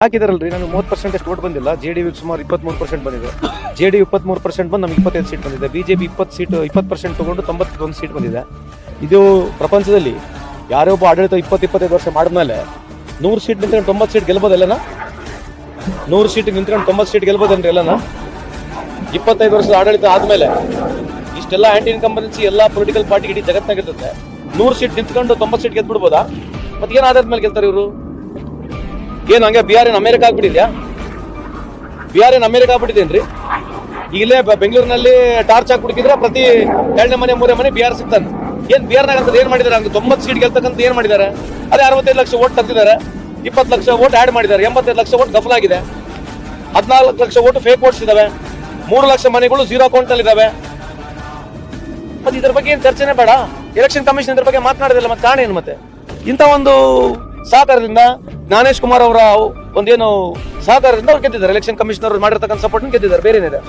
ಹಾಕಿದಾರಲ್ರಿ, ನನಗೆ 30% ಓಟ್ ಬಂದಿಲ್ಲ. JDU ಸುಮಾರು 23% ಬಂದಿದೆ. JDU 23% ಬಂದು ನಮ್ಗೆ 25 ಸೀಟ್ ಬಂದಿದೆ. BJP 20% ತಗೊಂಡು 91 ಸೀಟ್ ಬಂದಿದೆ. ಇದು ಪ್ರಪಂಚದಲ್ಲಿ ಯಾರೇ ಒಬ್ಬ ಆಡಳಿತ 20-25 ವರ್ಷ ಮಾಡಿದ್ಮೇಲೆ 100 ಸೀಟ್ ನಿಂತ್ಕೊಂಡು 90 ಸೀಟ್ ಗೆಲ್ಬೋದಲ್ಲನ? 100 ಸೀಟ್ ನಿಂತ್ಕೊಂಡು 90 ಸೀಟ್ ಗೆಲ್ಬೋದನ್ರಿ ಎಲ್ಲನ? 25 ವರ್ಷದ ಆಡಳಿತ ಆದ್ಮೇಲೆ ಇಷ್ಟೆಲ್ಲ ಆಂಟಿ ಇನ್ಕಂಬನ್ಸಿ ಎಲ್ಲ ಪೊಲಿಟಿಕಲ್ ಪಾರ್ಟಿ ಇಡೀ ಜಗತ್ನಾಗಿರ್ತದೆ. 100 ಸೀಟ್ ನಿಂತ್ಕೊಂಡು 90 ಸೀಟ್ ಗೆದ್ಬಿಡ್ಬೋದಾ? ಮತ್ತೆ ಏನ್ ಆಧಾರದ ಗೆಲ್ತಾರೆ ಇವರು? ಏನು ಹಂಗೆ ಬಿಹಾರ್ ಏನ್ ಅಮೆರಿಕ ಆಗ್ಬಿಟ್ಟಿದ್ಯಾ? ಬಿಹಾರ್ ಏನ್ ಅಮೆರಿಕ ಆಗ್ಬಿಟ್ಟಿದೇನ್ರಿ? ಇಲ್ಲೇ ಬೆಂಗಳೂರಿನಲ್ಲಿ ಟಾರ್ಚ್ ಹಾಕ್ಬಿಟ್ಟಿದ್ರೆ ಪ್ರತಿ 2ನೇ ಮನೆ 3ನೇ ಮನೆ ಬಿಹಾರ್ ಸಿಗ್ತಾನೆ. ಏನ್ ಬಿಹಾರ್ನಾಗ ಅಂತ ಏನ್ ಮಾಡಿದಾರೆ? ಹಂಗೆ 90 ಸೀಟ್ ಗೆಲ್ತಕ್ಕಂತ ಏನ್ ಮಾಡಿದ್ದಾರೆ? ಅದೇ 65 ಲಕ್ಷ ಓಟ್ ತೆಗ್ದಿದ್ದಾರೆ, 20 ಲಕ್ಷ ಓಟ್ ಆಡ್ ಮಾಡಿದ್ದಾರೆ, 85 ಲಕ್ಷ ಓಟ್ ಗಫಲಾಗಿದೆ, 14 ಲಕ್ಷ ಓಟ್ ಫೇಕ್ ಓಟ್ಸ್ ಇದಾವೆ, 3 ಲಕ್ಷ ಮನೆಗಳು ಝೀರೋ ಅಕೌಂಟ್ ಅಲ್ಲಿ ಇದಾವೆ. ಮತ್ತೆ ಇದ್ರ ಬಗ್ಗೆ ಏನ್ ಚರ್ಚೆನೆ ಬೇಡ. ಎಲೆಕ್ಷನ್ ಕಮಿಷನ್ ಇದ್ರ ಬಗ್ಗೆ ಮಾತನಾಡೋದಿಲ್ಲ. ಮತ್ತೆ ಕಾರಣ ಏನು? ಮತ್ತೆ ಇಂಥ ಒಂದು ಸಹಕಾರದಿಂದ ಜ್ಞಾನೇಶ್ ಕುಮಾರ್ ಅವರ ಒಂದೇನು ಸಹಕಾರದಿಂದ ಅವ್ರು ಗೆದ್ದಿದ್ದಾರೆ. ಎಲೆಕ್ಷನ್ ಕಮಿಷನರ್ ಮಾಡಿರ್ತಕ್ಕಂಥ ಸಪೋರ್ಟ್ ಗೆದ್ದಿದ್ದಾರೆ. ಬೇರೆ ಏನಿದೆ?